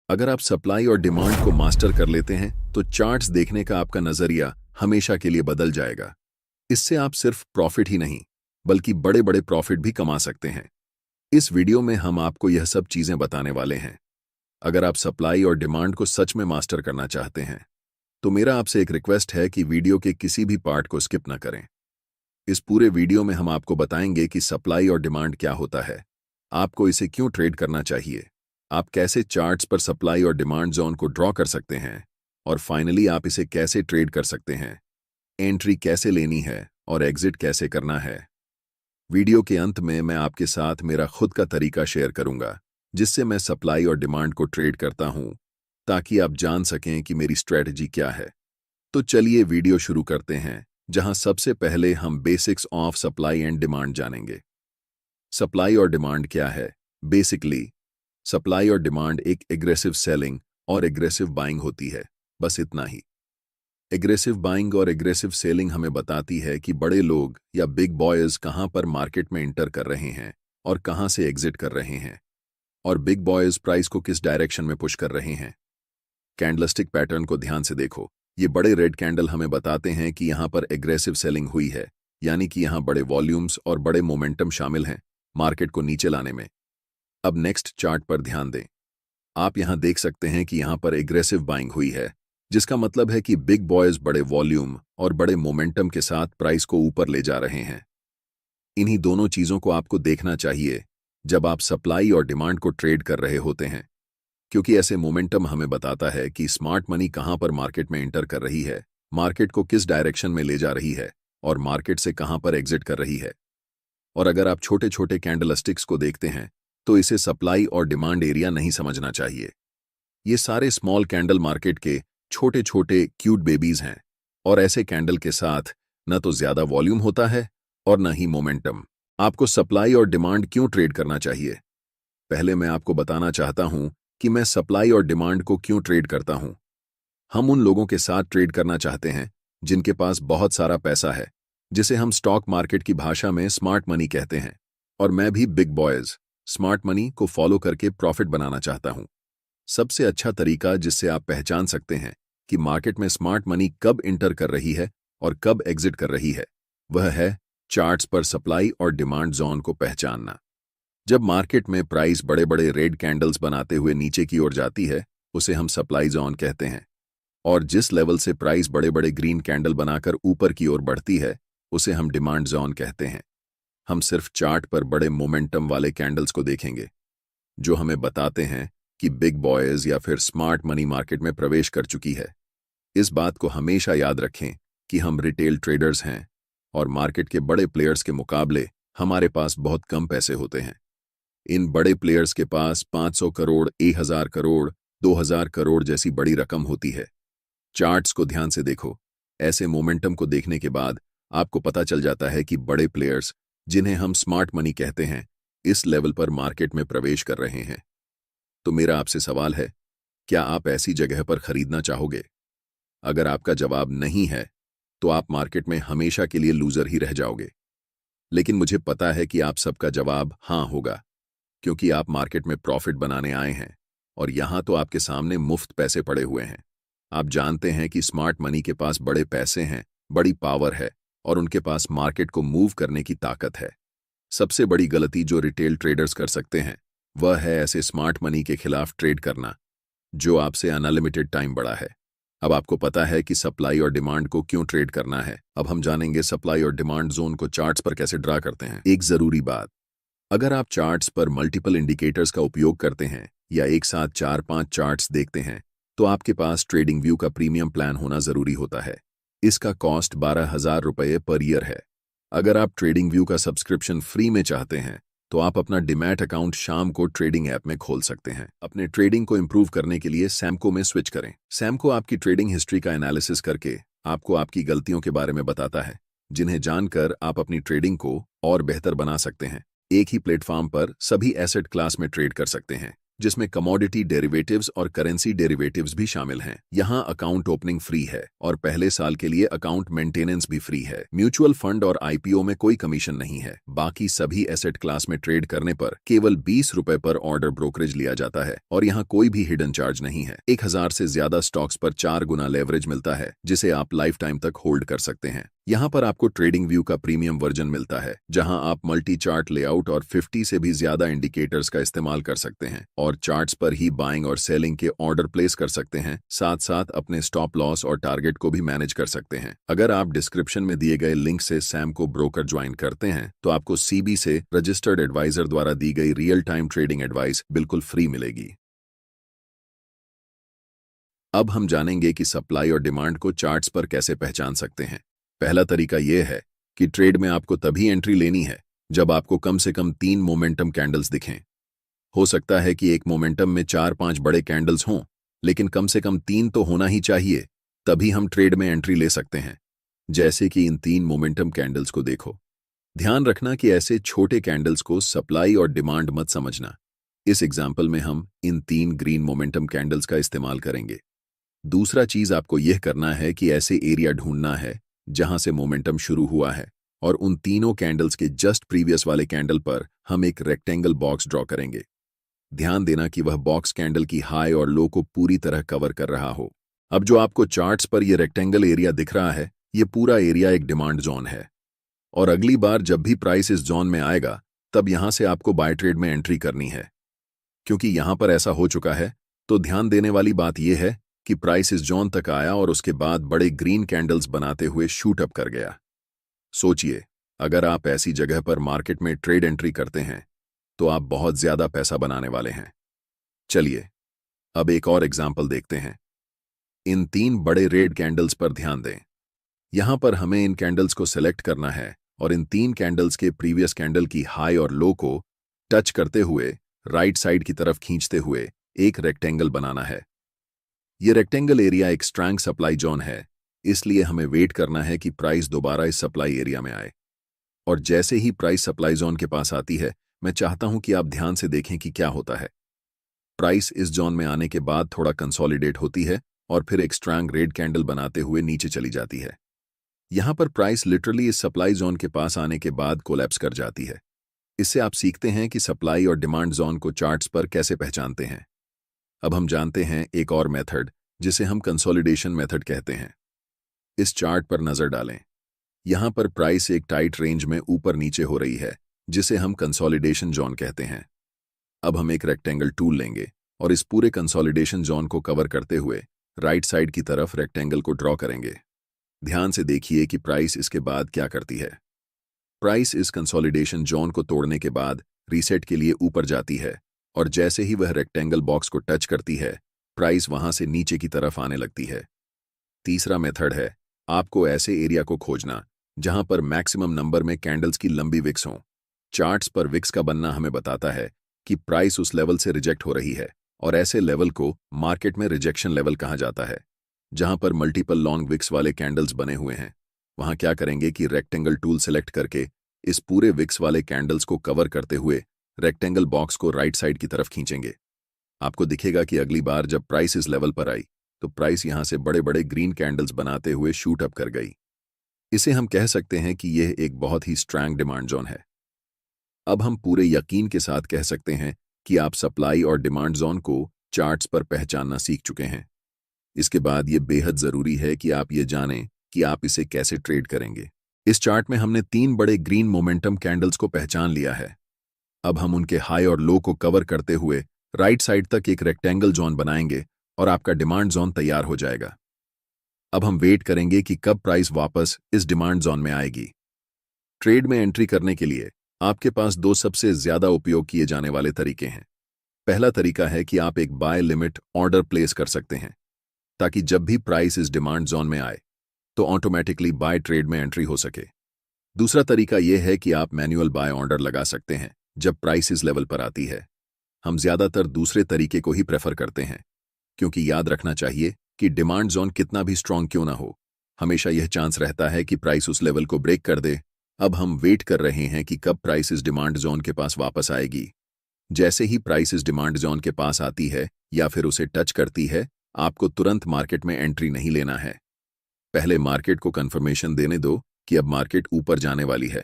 अगर आप सप्लाई और डिमांड को मास्टर कर लेते हैं तो चार्ट्स देखने का आपका नजरिया हमेशा के लिए बदल जाएगा। इससे आप सिर्फ प्रॉफिट ही नहीं बल्कि बड़े बड़े प्रॉफिट भी कमा सकते हैं। इस वीडियो में हम आपको यह सब चीजें बताने वाले हैं। अगर आप सप्लाई और डिमांड को सच में मास्टर करना चाहते हैं तो मेरा आपसे एक रिक्वेस्ट है कि वीडियो के किसी भी पार्ट को स्किप न करें। इस पूरे वीडियो में हम आपको बताएंगे कि सप्लाई और डिमांड क्या होता है, आपको इसे क्यों ट्रेड करना चाहिए, आप कैसे चार्ट्स पर सप्लाई और डिमांड जोन को ड्रॉ कर सकते हैं, और फाइनली आप इसे कैसे ट्रेड कर सकते हैं, एंट्री कैसे लेनी है और एग्जिट कैसे करना है। वीडियो के अंत में मैं आपके साथ मेरा खुद का तरीका शेयर करूंगा जिससे मैं सप्लाई और डिमांड को ट्रेड करता हूं, ताकि आप जान सकें कि मेरी स्ट्रेटजी क्या है। तो चलिए वीडियो शुरू करते हैं, जहां सबसे पहले हम basics of supply and demand जानेंगे। सप्लाई और डिमांड क्या है? बेसिकली सप्लाई और डिमांड एक एग्रेसिव सेलिंग और एग्रेसिव बाइंग होती है, बस इतना ही। एग्रेसिव बाइंग और एग्रेसिव सेलिंग हमें बताती है कि बड़े लोग या बिग बॉयज कहां पर मार्केट में इंटर कर रहे हैं और कहां से एग्जिट कर रहे हैं, और बिग बॉयज प्राइस को किस डायरेक्शन में पुश कर रहे हैं। कैंडलस्टिक पैटर्न को ध्यान से देखो। ये बड़े रेड कैंडल हमें बताते हैं कि यहां पर एग्रेसिव सेलिंग हुई है, यानी कि यहां बड़े वॉल्यूम्स और बड़े मोमेंटम शामिल हैं मार्केट को नीचे लाने में। अब नेक्स्ट चार्ट पर ध्यान दें। आप यहां देख सकते हैं कि यहां पर एग्रेसिव बाइंग हुई है, जिसका मतलब है कि बिग बॉयज बड़े वॉल्यूम और बड़े मोमेंटम के साथ प्राइस को ऊपर ले जा रहे हैं। इन्हीं दोनों चीजों को आपको देखना चाहिए जब आप सप्लाई और डिमांड को ट्रेड कर रहे होते हैं, क्योंकि ऐसे मोमेंटम हमें बताता है कि स्मार्ट मनी कहां पर मार्केट में एंटर कर रही है, मार्केट को किस डायरेक्शन में ले जा रही है और मार्केट से कहां पर एग्जिट कर रही है। और अगर आप छोटे छोटे कैंडलस्टिक्स को देखते हैं तो इसे सप्लाई और डिमांड एरिया नहीं समझना चाहिए। ये सारे स्मॉल कैंडल मार्केट के छोटे छोटे क्यूट बेबीज हैं, और ऐसे कैंडल के साथ न तो ज्यादा वॉल्यूम होता है और न ही मोमेंटम। आपको सप्लाई और डिमांड क्यों ट्रेड करना चाहिए? पहले मैं आपको बताना चाहता हूं कि मैं सप्लाई और डिमांड को क्यों ट्रेड करता हूं। हम उन लोगों के साथ ट्रेड करना चाहते हैं जिनके पास बहुत सारा पैसा है, जिसे हम स्टॉक मार्केट की भाषा में स्मार्ट मनी कहते हैं। और मैं भी बिग बॉयज स्मार्ट मनी को फॉलो करके प्रॉफिट बनाना चाहता हूं। सबसे अच्छा तरीका जिससे आप पहचान सकते हैं कि मार्केट में स्मार्ट मनी कब इंटर कर रही है और कब एग्जिट कर रही है, वह है चार्ट्स पर सप्लाई और डिमांड जोन को पहचानना। जब मार्केट में प्राइस बड़े बड़े रेड कैंडल्स बनाते हुए नीचे की ओर जाती है, उसे हम सप्लाई जोन कहते हैं, और जिस लेवल से प्राइस बड़े बड़े ग्रीन कैंडल बनाकर ऊपर की ओर बढ़ती है, उसे हम डिमांड जोन कहते हैं। हम सिर्फ चार्ट पर बड़े मोमेंटम वाले कैंडल्स को देखेंगे जो हमें बताते हैं कि बिग बॉयज या फिर स्मार्ट मनी मार्केट में प्रवेश कर चुकी है। इस बात को हमेशा याद रखें कि हम रिटेल ट्रेडर्स हैं, और मार्केट के बड़े प्लेयर्स के मुकाबले हमारे पास बहुत कम पैसे होते हैं। इन बड़े प्लेयर्स के पास 500 करोड़, 1000 करोड़, 2000 करोड़ जैसी बड़ी रकम होती है। चार्ट्स को ध्यान से देखो। ऐसे मोमेंटम को देखने के बाद आपको पता चल जाता है कि बड़े प्लेयर्स, जिन्हें हम स्मार्ट मनी कहते हैं, इस लेवल पर मार्केट में प्रवेश कर रहे हैं। तो मेरा आपसे सवाल है, क्या आप ऐसी जगह पर खरीदना चाहोगे? अगर आपका जवाब नहीं है तो आप मार्केट में हमेशा के लिए लूजर ही रह जाओगे। लेकिन मुझे पता है कि आप सबका जवाब हाँ होगा, क्योंकि आप मार्केट में प्रॉफिट बनाने आए हैं, और यहां तो आपके सामने मुफ्त पैसे पड़े हुए हैं। आप जानते हैं कि स्मार्ट मनी के पास बड़े पैसे हैं, बड़ी पावर है, और उनके पास मार्केट को मूव करने की ताकत है। सबसे बड़ी गलती जो रिटेल ट्रेडर्स कर सकते हैं वह है ऐसे स्मार्ट मनी के खिलाफ ट्रेड करना जो आपसे अनलिमिटेड टाइम बड़ा है। अब आपको पता है कि सप्लाई और डिमांड को क्यों ट्रेड करना है। अब हम जानेंगे सप्लाई और डिमांड जोन को चार्ट्स पर कैसे ड्रा करते हैं। एक जरूरी बात, अगर आप चार्ट्स पर मल्टीपल इंडिकेटर्स का उपयोग करते हैं या एक साथ 4-5 चार्ट्स देखते हैं, तो आपके पास ट्रेडिंग व्यू का प्रीमियम प्लान होना जरूरी होता है। इसका कॉस्ट 12,000 रुपये पर ईयर है। अगर आप ट्रेडिंग व्यू का सब्सक्रिप्शन फ्री में चाहते हैं तो आप अपना डिमैट अकाउंट शाम को ट्रेडिंग ऐप में खोल सकते हैं। अपने ट्रेडिंग को इंप्रूव करने के लिए सैमको में स्विच करें। सैमको आपकी ट्रेडिंग हिस्ट्री का एनालिसिस करके आपको आपकी गलतियों के बारे में बताता है, जिन्हें जानकर आप अपनी ट्रेडिंग को और बेहतर बना सकते हैं। एक ही प्लेटफॉर्म पर सभी एसेट क्लास में ट्रेड कर सकते हैं। जिसमें कमोडिटी डेरिवेटिव्स और करेंसी डेरिवेटिव्स भी शामिल हैं। यहाँ अकाउंट ओपनिंग फ्री है और पहले साल के लिए अकाउंट मेंटेनेंस भी फ्री है। म्यूचुअल फंड और आईपीओ में कोई कमीशन नहीं है। बाकी सभी एसेट क्लास में ट्रेड करने पर केवल 20 रुपए पर ऑर्डर ब्रोकरेज लिया जाता है और यहाँ कोई भी हिडन चार्ज नहीं है। 1000 से ज्यादा स्टॉक्स पर 4 गुना लेवरेज मिलता है, जिसे आप लाइफ टाइम तक होल्ड कर सकते हैं। यहाँ पर आपको ट्रेडिंग व्यू का प्रीमियम वर्जन मिलता है, जहां आप मल्टी चार्ट लेआउट और 50 से भी ज्यादा इंडिकेटर्स का इस्तेमाल कर सकते हैं और चार्ट्स पर ही बाइंग और सेलिंग के ऑर्डर प्लेस कर सकते हैं। साथ साथ अपने स्टॉप लॉस और टारगेट को भी मैनेज कर सकते हैं। अगर आप डिस्क्रिप्शन में दिए गए लिंक से सैम को ब्रोकर ज्वाइन करते हैं तो आपको सीबी से रजिस्टर्ड एडवाइजर द्वारा दी गई रियल टाइम ट्रेडिंग एडवाइस बिल्कुल फ्री मिलेगी। अब हम जानेंगे कि सप्लाई और डिमांड को चार्ट्स पर कैसे पहचान सकते हैं। पहला तरीका यह है कि ट्रेड में आपको तभी एंट्री लेनी है जब आपको कम से कम 3 मोमेंटम कैंडल्स दिखें। हो सकता है कि एक मोमेंटम में 4-5 बड़े कैंडल्स हों, लेकिन कम से कम 3 तो होना ही चाहिए, तभी हम ट्रेड में एंट्री ले सकते हैं। जैसे कि इन 3 मोमेंटम कैंडल्स को देखो। ध्यान रखना कि ऐसे छोटे कैंडल्स को सप्लाई और डिमांड मत समझना। इस एग्जाम्पल में हम इन 3 ग्रीन मोमेंटम कैंडल्स का इस्तेमाल करेंगे। दूसरा चीज आपको यह करना है कि ऐसे एरिया ढूंढना है जहां से मोमेंटम शुरू हुआ है और उन तीनों कैंडल्स के जस्ट प्रीवियस वाले कैंडल पर हम एक रेक्टेंगल बॉक्स ड्रॉ करेंगे। ध्यान देना कि वह बॉक्स कैंडल की हाई और लो को पूरी तरह कवर कर रहा हो। अब जो आपको चार्ट्स पर यह रेक्टेंगल एरिया दिख रहा है, यह पूरा एरिया एक डिमांड जोन है और अगली बार जब भी प्राइस इस जोन में आएगा तब यहां से आपको बाय ट्रेड में एंट्री करनी है। क्योंकि यहां पर ऐसा हो चुका है तो ध्यान देने वाली बात यह है कि प्राइस इस जोन तक आया और उसके बाद बड़े ग्रीन कैंडल्स बनाते हुए शूट अप कर गया। सोचिए, अगर आप ऐसी जगह पर मार्केट में ट्रेड एंट्री करते हैं तो आप बहुत ज्यादा पैसा बनाने वाले हैं। चलिए अब एक और एग्जाम्पल देखते हैं। इन 3 बड़े रेड कैंडल्स पर ध्यान दें। यहां पर हमें इन कैंडल्स को सिलेक्ट करना है और इन 3 कैंडल्स के प्रीवियस कैंडल की हाई और लो को टच करते हुए राइट साइड की तरफ खींचते हुए एक रेक्टेंगल बनाना है। यह रेक्टेंगल एरिया एक स्ट्रॉन्ग सप्लाई जोन है, इसलिए हमें वेट करना है कि प्राइस दोबारा इस सप्लाई एरिया में आए। और जैसे ही प्राइस सप्लाई जोन के पास आती है, मैं चाहता हूं कि आप ध्यान से देखें कि क्या होता है। प्राइस इस जोन में आने के बाद थोड़ा कंसोलिडेट होती है और फिर एक स्ट्रॉन्ग रेड कैंडल बनाते हुए नीचे चली जाती है। यहां पर प्राइस लिटरली इस सप्लाई जोन के पास आने के बाद कोलैप्स कर जाती है। इससे आप सीखते हैं कि सप्लाई और डिमांड जोन को चार्ट्स पर कैसे पहचानते हैं। अब हम जानते हैं एक और मेथड जिसे हम कंसोलिडेशन मेथड कहते हैं। इस चार्ट पर नजर डालें। यहां पर प्राइस एक टाइट रेंज में ऊपर नीचे हो रही है, जिसे हम कंसोलिडेशन जोन कहते हैं। अब हम एक रेक्टेंगल टूल लेंगे और इस पूरे कंसोलिडेशन जोन को कवर करते हुए राइट साइड की तरफ रेक्टेंगल को ड्रॉ करेंगे। ध्यान से देखिए कि प्राइस इसके बाद क्या करती है। प्राइस इस कंसोलिडेशन जोन को तोड़ने के बाद रीसेट के लिए ऊपर जाती है और जैसे ही वह रेक्टेंगल बॉक्स को टच करती है, प्राइस वहां से नीचे की तरफ आने लगती है। तीसरा मेथड है आपको ऐसे एरिया को खोजना जहां पर मैक्सिमम नंबर में कैंडल्स की लंबी विक्स हों। चार्ट्स पर विक्स का बनना हमें बताता है कि प्राइस उस लेवल से रिजेक्ट हो रही है और ऐसे लेवल को मार्केट में रिजेक्शन लेवल कहा जाता है। जहां पर मल्टीपल लॉन्ग विक्स वाले कैंडल्स बने हुए हैं, वहां क्या करेंगे कि रेक्टेंगल टूल सेलेक्ट करके इस पूरे विक्स वाले कैंडल्स को कवर करते हुए रेक्टेंगल बॉक्स को राइट साइड की तरफ खींचेंगे। आपको दिखेगा कि अगली बार जब प्राइस इस लेवल पर आई तो प्राइस यहां से बड़े बड़े ग्रीन कैंडल्स बनाते हुए शूट अप कर गई। इसे हम कह सकते हैं कि यह एक बहुत ही स्ट्रॉन्ग डिमांड जोन है। अब हम पूरे यकीन के साथ कह सकते हैं कि आप सप्लाई और डिमांड जोन को चार्ट्स पर पहचानना सीख चुके हैं। इसके बाद यह बेहद जरूरी है कि आप ये जानें कि आप इसे कैसे ट्रेड करेंगे। इस चार्ट में हमने 3 बड़े ग्रीन मोमेंटम कैंडल्स को पहचान लिया है। अब हम उनके हाई और लो को कवर करते हुए राइट साइड तक एक रेक्टेंगल जोन बनाएंगे और आपका डिमांड जोन तैयार हो जाएगा। अब हम वेट करेंगे कि कब प्राइस वापस इस डिमांड जोन में आएगी। ट्रेड में एंट्री करने के लिए आपके पास 2 सबसे ज्यादा उपयोग किए जाने वाले तरीके हैं। पहला तरीका है कि आप एक बाय लिमिट ऑर्डर प्लेस कर सकते हैं ताकि जब भी प्राइस इस डिमांड जोन में आए तो ऑटोमेटिकली बाय ट्रेड में एंट्री हो सके। दूसरा तरीका यह है कि आप मैन्युअल बाय ऑर्डर लगा सकते हैं जब प्राइस इस लेवल पर आती है। हम ज्यादातर दूसरे तरीके को ही प्रेफर करते हैं, क्योंकि याद रखना चाहिए कि डिमांड जोन कितना भी स्ट्रांग क्यों ना हो, हमेशा यह चांस रहता है कि प्राइस उस लेवल को ब्रेक कर दे। अब हम वेट कर रहे हैं कि कब प्राइस इस डिमांड जोन के पास वापस आएगी। जैसे ही प्राइस इस डिमांड जोन के पास आती है या फिर उसे टच करती है, आपको तुरंत मार्केट में एंट्री नहीं लेना है। पहले मार्केट को कंफर्मेशन देने दो कि अब मार्केट ऊपर जाने वाली है।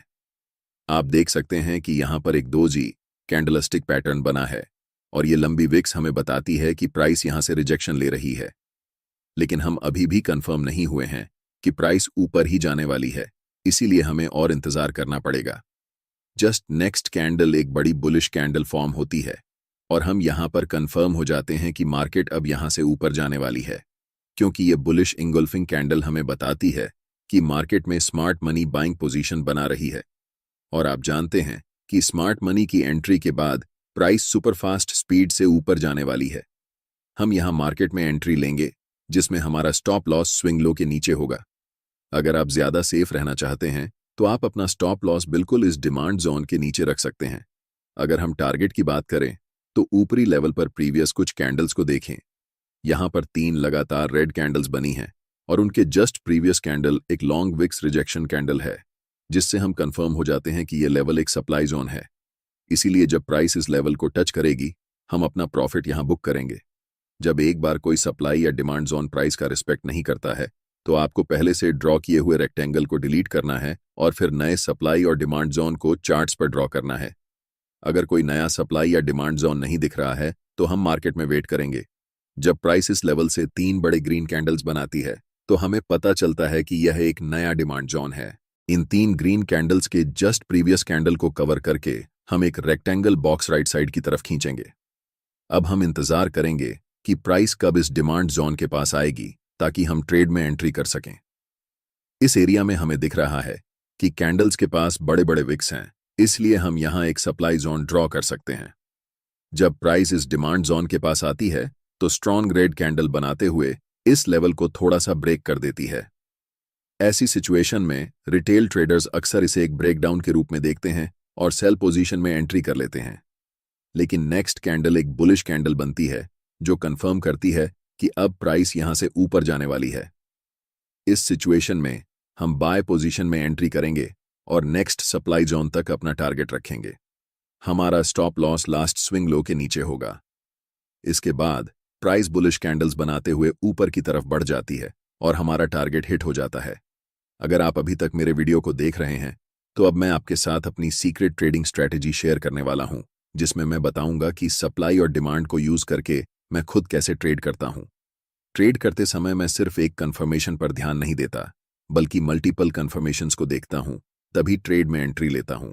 आप देख सकते हैं कि यहां पर एक 2G कैंडलस्टिक पैटर्न बना है और ये लंबी विक्स हमें बताती है कि प्राइस यहां से रिजेक्शन ले रही है। लेकिन हम अभी भी कंफर्म नहीं हुए हैं कि प्राइस ऊपर ही जाने वाली है, इसीलिए हमें और इंतजार करना पड़ेगा। जस्ट नेक्स्ट कैंडल एक बड़ी बुलिश कैंडल फॉर्म होती है और हम यहां पर कंफर्म हो जाते हैं कि मार्केट अब यहां से ऊपर जाने वाली है, क्योंकि ये बुलिश इंगल्फिंग कैंडल हमें बताती है कि मार्केट में स्मार्ट मनी बाइंग पोजीशन बना रही है। और आप जानते हैं कि स्मार्ट मनी की एंट्री के बाद प्राइस सुपरफास्ट स्पीड से ऊपर जाने वाली है। हम यहां मार्केट में एंट्री लेंगे जिसमें हमारा स्टॉप लॉस स्विंग लो के नीचे होगा। अगर आप ज्यादा सेफ रहना चाहते हैं तो आप अपना स्टॉप लॉस बिल्कुल इस डिमांड जोन के नीचे रख सकते हैं। अगर हम टारगेट की बात करें तो ऊपरी लेवल पर प्रीवियस कुछ कैंडल्स को देखें। यहां पर 3 लगातार रेड कैंडल्स बनी हैं और उनके जस्ट प्रीवियस कैंडल एक लॉन्ग विक्स रिजेक्शन कैंडल है, जिससे हम कंफर्म हो जाते हैं कि यह लेवल एक सप्लाई जोन है। इसीलिए जब प्राइस इस लेवल को टच करेगी, हम अपना प्रॉफिट यहां बुक करेंगे। जब एक बार कोई सप्लाई या डिमांड जोन प्राइस का रिस्पेक्ट नहीं करता है, तो आपको पहले से ड्रॉ किए हुए रेक्टेंगल को डिलीट करना है और फिर नए सप्लाई और डिमांड जोन को चार्ट्स पर ड्रॉ करना है। अगर कोई नया सप्लाई या डिमांड जोन नहीं दिख रहा है तो हम मार्केट में वेट करेंगे। जब प्राइस इस लेवल से 3 बड़े ग्रीन कैंडल्स बनाती है तो हमें पता चलता है कि यह एक नया डिमांड जोन है। इन 3 ग्रीन कैंडल्स के जस्ट प्रीवियस कैंडल को कवर करके हम एक रेक्टेंगल बॉक्स राइट साइड की तरफ खींचेंगे। अब हम इंतजार करेंगे कि प्राइस कब इस डिमांड जोन के पास आएगी ताकि हम ट्रेड में एंट्री कर सकें। इस एरिया में हमें दिख रहा है कि कैंडल्स के पास बड़े बड़े विक्स हैं, इसलिए हम यहां एक सप्लाई जोन ड्रॉ कर सकते हैं। जब प्राइस इस डिमांड जोन के पास आती है तो स्ट्रॉन्ग रेड कैंडल बनाते हुए इस लेवल को थोड़ा सा ब्रेक कर देती है। ऐसी सिचुएशन में रिटेल ट्रेडर्स अक्सर इसे एक ब्रेकडाउन के रूप में देखते हैं और सेल पोजीशन में एंट्री कर लेते हैं। लेकिन नेक्स्ट कैंडल एक बुलिश कैंडल बनती है जो कंफर्म करती है कि अब प्राइस यहां से ऊपर जाने वाली है। इस सिचुएशन में हम बाय पोजीशन में एंट्री करेंगे और नेक्स्ट सप्लाई जोन तक अपना टारगेट रखेंगे। हमारा stop loss last swing low के नीचे होगा। इसके बाद प्राइस बुलिश कैंडल्स बनाते हुए ऊपर की तरफ बढ़ जाती है और हमारा टारगेट हिट हो जाता है। अगर आप अभी तक मेरे वीडियो को देख रहे हैं तो अब मैं आपके साथ अपनी सीक्रेट ट्रेडिंग स्ट्रैटेजी शेयर करने वाला हूं, जिसमें मैं बताऊंगा कि सप्लाई और डिमांड को यूज करके मैं खुद कैसे ट्रेड करता हूं। ट्रेड करते समय मैं सिर्फ एक कंफर्मेशन पर ध्यान नहीं देता, बल्कि मल्टीपल कंफर्मेशंस को देखता हूं, तभी ट्रेड में एंट्री लेता हूं।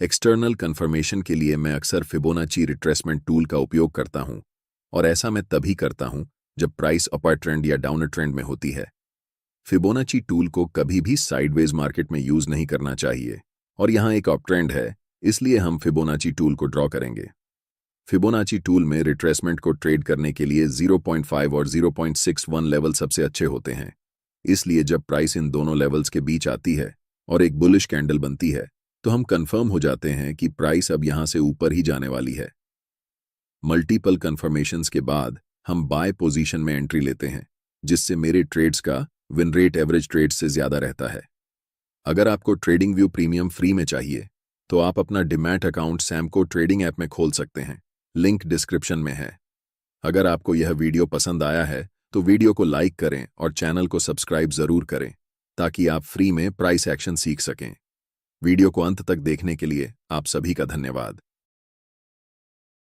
एक्सटर्नल कंफर्मेशन के लिए मैं अक्सर फिबोनाची रिट्रेसमेंट टूल का उपयोग करता हूं और ऐसा मैं तभी करता हूं जब प्राइस अपर ट्रेंड या डाउनर ट्रेंड में होती है। फिबोनाची टूल को कभी भी साइडवेज मार्केट में यूज नहीं करना चाहिए और यहां एक अप ट्रेंड है, इसलिए हम फिबोनाची टूल को ड्रॉ करेंगे। फिबोनाची टूल में रिट्रेसमेंट को ट्रेड करने के लिए 0.5 और 0.61 लेवल सबसे अच्छे होते हैं। इसलिए जब प्राइस इन दोनों लेवल्स के बीच आती है और एक बुलिश कैंडल बनती है तो हम कंफर्म हो जाते हैं कि प्राइस अब यहां से ऊपर ही जाने वाली है। मल्टीपल कंफर्मेशंस के बाद हम बाय पोजीशन में एंट्री लेते हैं, जिससे मेरे ट्रेड्स का विन रेट एवरेज ट्रेड्स से ज्यादा रहता है। अगर आपको ट्रेडिंग व्यू प्रीमियम फ्री में चाहिए तो आप अपना demat account Samco trading app में खोल सकते हैं, लिंक डिस्क्रिप्शन में है। अगर आपको यह वीडियो पसंद आया है तो वीडियो को लाइक करें और चैनल को सब्सक्राइब जरूर करें ताकि आप फ्री में प्राइस एक्शन सीख सकें। वीडियो को अंत तक देखने के लिए आप सभी का धन्यवाद।